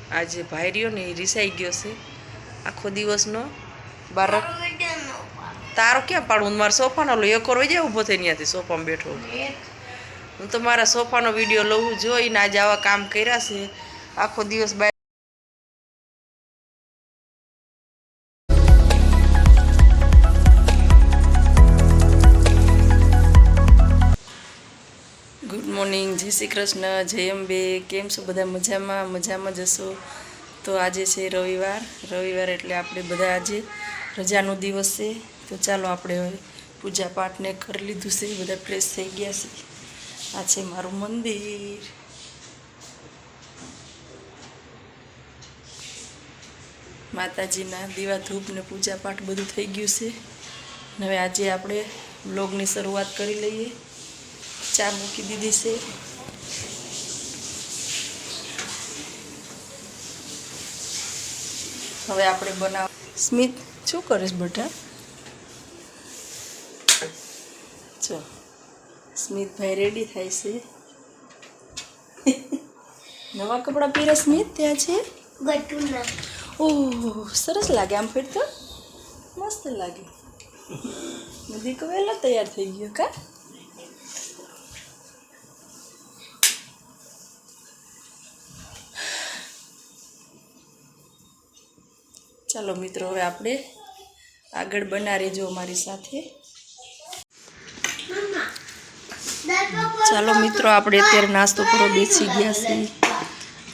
આજે ભાઈ રહ્યો ને એ રીસાઈ ગયો છે આખો દિવસનો બારક તારો ક્યાં પાડું મારા સોફાનો લો એક વાર જાય ઊભો થઈને ત્યાંથી સોફામાં બેઠો હું તો મારા સોફાનો વિડીયો લઉં જોઈને આજે આવા કામ કર્યા છે આખો દિવસ બહાર ગુડ મોર્નિંગ જય શ્રી કૃષ્ણ જય અંબે કેમ છો બધા મજામાં જશો તો આજે છે રવિવાર એટલે આપણે બધા આજે રજાનો દિવસ છે તો ચાલો આપણે પૂજા પાઠને કરી લીધું છે બધા ફ્રેશ થઈ ગયા છે આ છે મારું મંદિર માતાજીના દીવા ધૂપ ને પૂજા પાઠ બધું થઈ ગયું છે હવે આજે આપણે વ્લોગની શરૂઆત કરી લઈએ ચા મૂકી દીધી છે હવે આપણે બનાવ સ્મિત શું કરીશ બેટા ચો સ્મિતભાઈ રેડી થાય છે નવા કપડાં પહેર્યા સ્મિત ત્યાં છે ઓહ સરસ લાગે આમ ફેર તો મસ્ત લાગે દીકો વહેલો તૈયાર થઈ ગયો કા ચાલો મિત્રો હવે આપણે આગળ બના રહેજો અમારી સાથે ચાલો મિત્રો આપણે અત્યારે નાસ્તો કરવા બેસી ગયા છીએ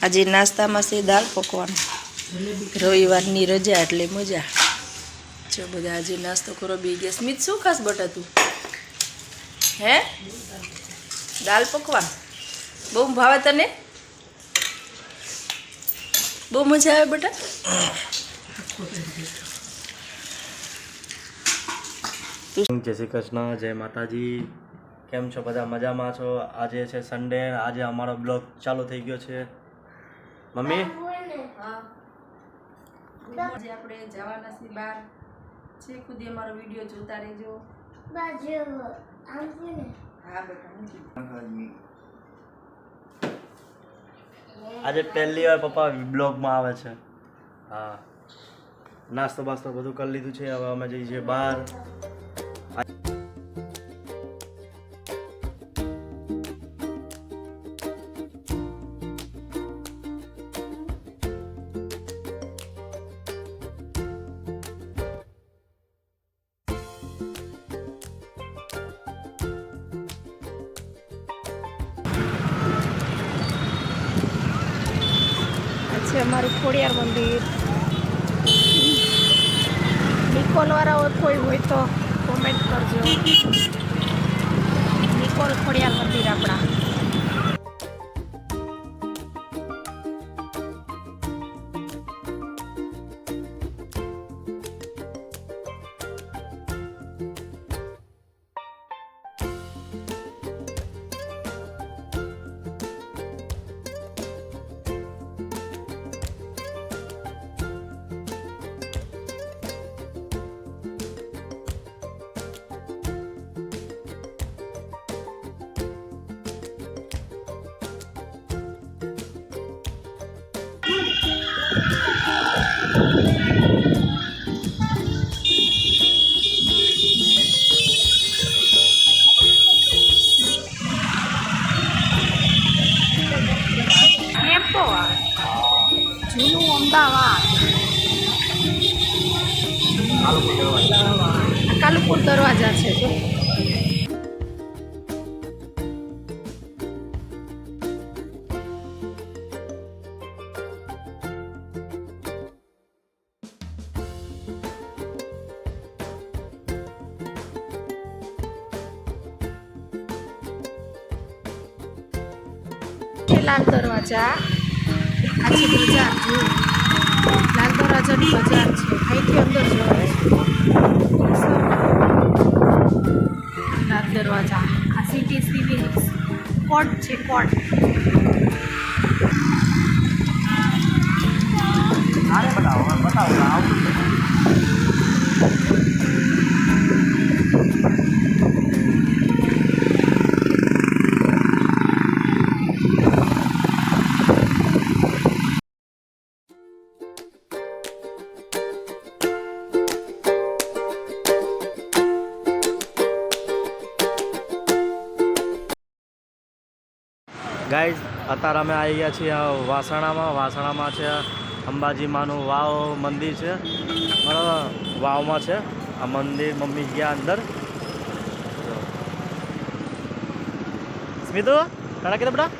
આજે નાસ્તામાં છે દાળ પકવાન રવિવારની રજા એટલે મજા જો બધા આજે નાસ્તો કરવા બે ગયા સ્મિત શું ખાસ બટા તું હે દાળ પકવાન બહુ ભાવે તને બહુ મજા આવે બેટા જય શ્રી કૃષ્ણ જય માતાજી કેમ છો બધા મજામાં છો આજે છે સન્ડે આજે અમારો બ્લોગ ચાલુ થઈ ગયો છે મમ્મી આજે આપણે જવાના છીએ બહાર છે ખુદી અમારો વિડીયો જોતા રહેજો હા બેટા આજે પહેલી વાર પપ્પા બ્લોગમાં આવે છે હા નાસ્તો બાસ્તો બધું કરી લીધું છે હવે અમે જઈએ છીએ બહાર છે અમારું ખોડિયાર મંદિર નિકોલવાળા કોઈ હોય તો કોમેન્ટ કરજો નિકોલ ખોડિયાર મંદિર આપણા જૂનું અમદાવાદ કાલુપુર દરવાજા છે જો લાલ દરવાજા આજે બજાર જો લાલ દરવાજાની બજાર છે અહીંથી અંદર જવાય લાલ દરવાજા આ સિટી સિવિલ કોર્ટ છે કોર્ટ ગાઈઝ અત્યારે અમે આવી ગયા છીએ વાસણામાં છે અંબાજી માનું વાવ મંદિર છે, બરાબર, વાવમાં છે આ મંદિર. મમ્મી ગયા અંદર. સ્મિતુ કડા કીધા બેટા?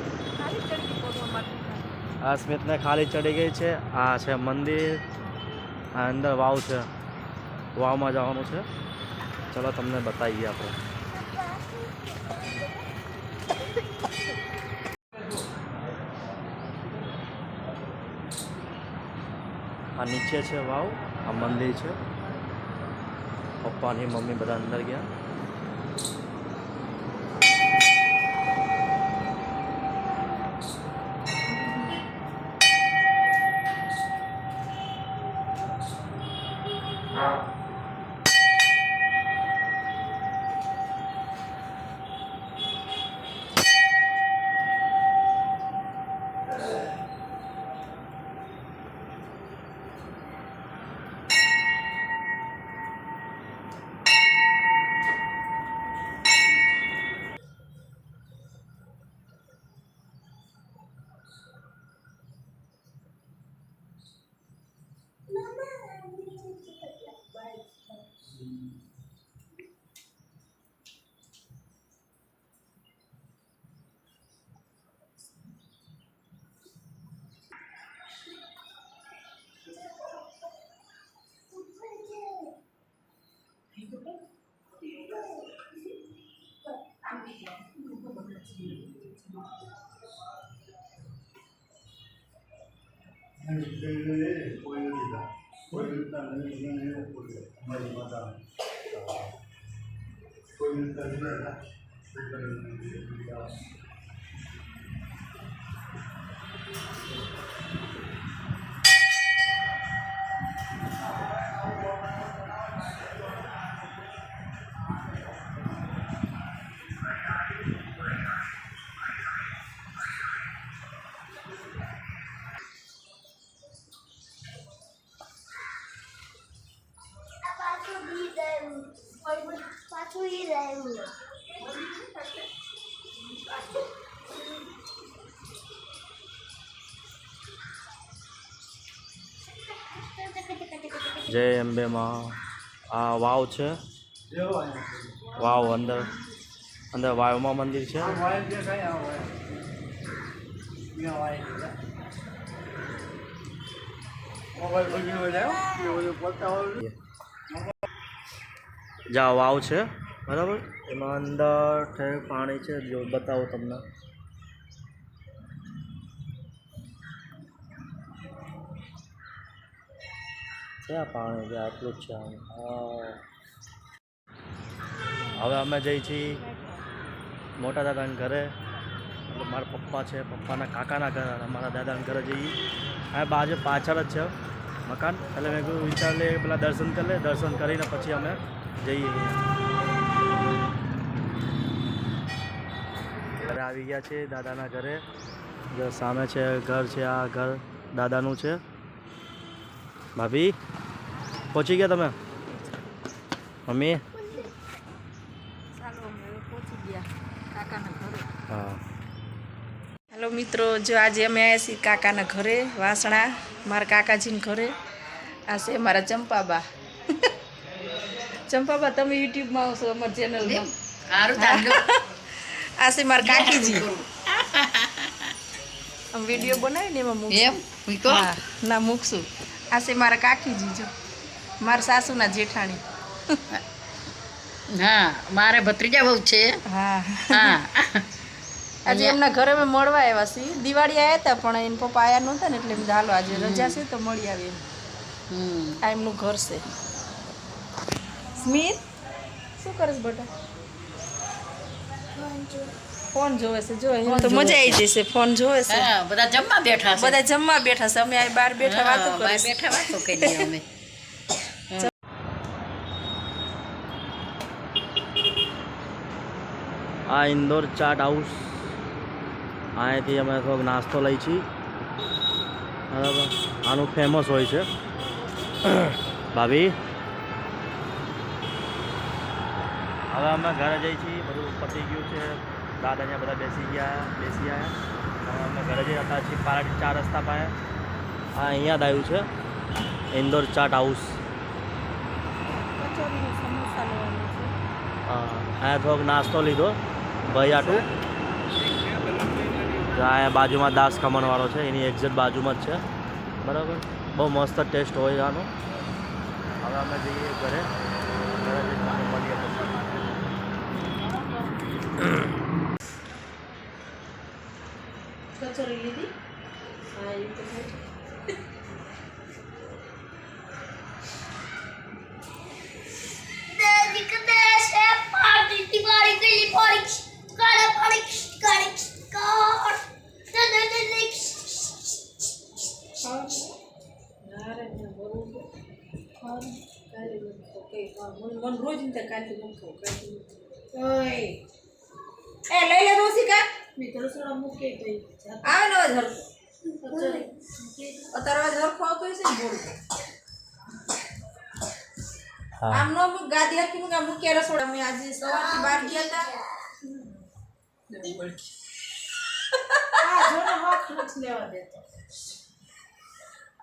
આ સ્મિતને ખાલી ચડી ગઈ છે. આ છે મંદિર, આ અંદર વાવ છે, વાવમાં જવાનું છે. ચલો તમને બતાવીએ આપણે. આ નીચે છે વાવ, આ મંદિર છે. પપ્પાની મમ્મી બધા અંદર ગયા. જય અંબે માં. આ વાવ છે, વાવ અંદર વાવમાં મંદિર છે. જ્યાં વાવ છે, બરાબર, એમાં અંદર પાણી છે. જો બતાવો તમને. ક્યાં પાણી છે? આટલું જ છે. હવે અમે જઈએ છીએ મોટા દાદાના ઘરે. એટલે મારા પપ્પા છે, પપ્પાના કાકાના ઘરે, અમારા દાદાના ઘરે જઈએ. આ બાજુ પાછળ જ છે મકાન. એટલે મેં કહ્યું વિચાર લે પેલા દર્શન કરી લે. દર્શન કરીને પછી અમે જઈએ. ઘરે આવી ગયા છે દાદાના ઘરે. જો સામે છે ઘર છે, આ ઘર દાદાનું છે. ભાભી પહોંચી ગયા તમે? મમ્મી હા. હેલો મિત્રો, જો આજે અમે આવ્યા છીએ કાકાના ઘરે, વાસણા, મારા કાકાજીના ઘરે. આ છે મારા ચંપાબા. ચંપાબા, તમે યુટ્યુબમાં આવશો અમારી ચેનલમાં. આ છે મારા કાકીજી. આમ વિડીયો બનાવી ને એમાં મૂકશું. હા, ના મૂકશું. આ છે મારા કાકીજી, જો મારા સાસુના જેઠાણી. હા, મારે ભત્રીજા બહુ છે. હા હા, આજે એમના ઘરે અમે મળવા આવ્યા છીએ. દિવાળી આવ્યા હતા પણ એના પપ્પા આવ્યા નહોતા ને એટલે એમ હાલો આજે રજા છે તો મળી આવી એમ. આ એમનું ઘર છે. સ્મિત શું કરે છે બેટા? ફોન જોવે છે. જો એમ તો મજા આવી જશે. ફોન જોવે છે. હા, બધા જમવા બેઠા છે. બધા જમવા બેઠા છે. અમે આ બહાર બેઠા વાતો હા, કરીએ બહાર બેઠા વાતો કરીએ અમે. આ ઇન્દોર ચાટ હાઉસ. અહીંયાથી અમે થોડોક નાસ્તો લઈ છીએ, બરાબર. આનું ફેમસ હોય છે. ભાભી હવે અમે ઘરે જઈએ છીએ. બધું પતી ગયું છે. દાદા અહીંયા બધા બેસી આવ્યા. અમે ઘરે જઈ હતા છીએ પારાડી 4 રસ્તા પાસે. આ અહીંયા જ આવ્યું છે ઇન્દોર ચાટ હાઉસ. કચોરી સમોસા લેવાનું છે. અહીંયા થોડોક નાસ્તો લીધો ભાઈ આટું. અહીંયા બાજુમાં દાસ ખમણવાળો છે, એની એક્ઝેક્ટ બાજુમાં જ છે. બરાબર, બહુ મસ્ત ટેસ્ટ હોય આનો. હવે અમે જઈએ ઘરે જઈને મળીએ પછી. કચોરી લીધી? હા, એ તો છે. મન રોજ કાલથી નથી ખાવું. એ લઈ લે રોસિકા, મેં તો રસોડા મૂકે ગઈ. આવે ને હવે હરખો અત્યારે હવે હરખો આવતો હશે ને બોલ. આમ નો મૂક, ગાદી હરખી મૂક, આમ મૂક્યા રસોડા. અમે આજે સવારથી બહાર ગયા હતા.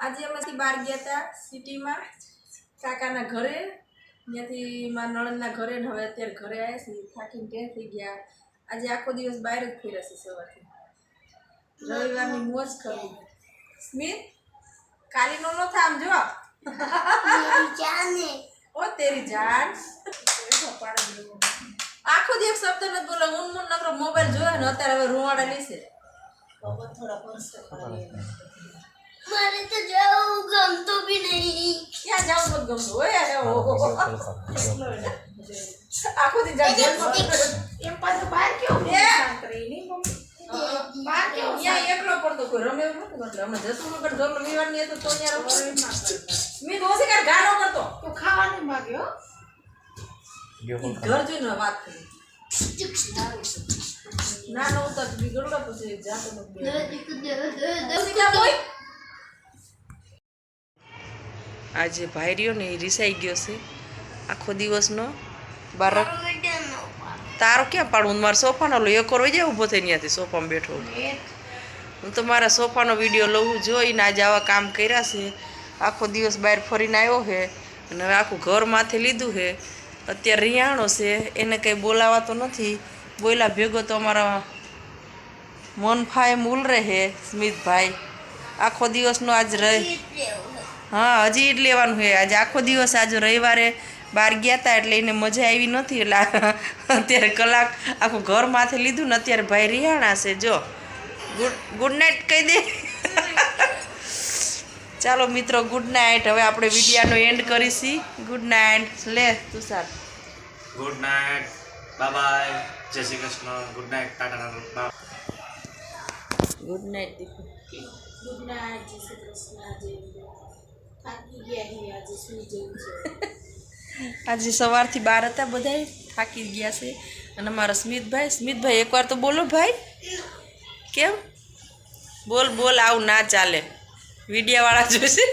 આજે અમે બહાર ગયા હતા સિટીમાં કાકાના ઘરે. ત્યાંથી મારા નણંદના ઘરે ને હવે અત્યારે ઘરે આવ્યા છીએ. થાકીને ટેન થઈ ગયા. આજે આખો દિવસ બહાર જ ફર્યા છે સવારથી. રવિવારની મોજ કરવી. સ્મિત કાલીનો નો થામ જો ઓ તેરી જાન. આખો દિવસ શબ્દ નથી બોલો. ઊન નકરો મોબાઈલ જોયો ને અત્યારે હવે રૂવાડા લેશે. મારે તો જવું ગમતું બી નહીં. ક્યાં જાવ મત ગમતું હોય. આખો દી એમ પાછું બહાર કેવું શાંત રહી નહીં મમ્મી? બહાર કેવું ત્યાં એકલો પડતો કોઈ રમે એવું નથી કરતો. અમે જસું વગર જોર વિવાડની હતો તો ત્યાં મેં ઓછી કાંઈ ગાનો કરતો. તો ખાવાનું માગ્યો. ઘર જોઈને વાત કરી. નાનો ઉતર બિગડો પછી જાતો નથી. આજે ભાઈ રહ્યો ને એ રીસાઈ ગયો છે આખો દિવસનો. બાર તારો ક્યાં પાડું? મારા સોફાનો લો એક વાર જાય ઊભો થઈને ત્યાંથી સોફામાં બેઠો. હું તો મારા સોફાનો વિડીયો લઉં જોઈને આજે આવા કામ કર્યા છે. આખો દિવસ બહાર ફરીને આવ્યો છે અને હવે આખું ઘર માથે લીધું છે. અત્યારે રિયાણો છે, એને કંઈ બોલાવાતો નથી. બોલા ભેગો તો અમારા મોનફાઈ મૂલ રહે સ્મિતભાઈ. આખો દિવસનો આજ હા હજી જ લેવાનું છે. આજે આખો દિવસ આજે રવિવારે બહાર ગયા હતા એટલે એને મજા આવી નથી. એટલે અત્યારે કલાક આખું ઘર માથે લીધું ને અત્યારે ભાઈ રિહાણા છે. જો ગુડ નાઇટ કહી દે. ચાલો મિત્રો, ગુડ નાઇટ. હવે આપણે વિડીયાનો એન્ડ કરીશી. Good night. લે Tushar good night, bye bye, Jay Shri Krishna. Good night, tata. Good night Diku. Good night. Jay Shri Krishna. થાકી ગયા છીએ આજે, સુઈ જવું છે. આજે સવારથી બહાર હતા બધા, થાકી ગયા છે. અને અમારા સ્મિતભાઈ એકવાર તો બોલો ભાઈ. કેમ બોલ આવું ના ચાલે, વિડીયાવાળા જોશે.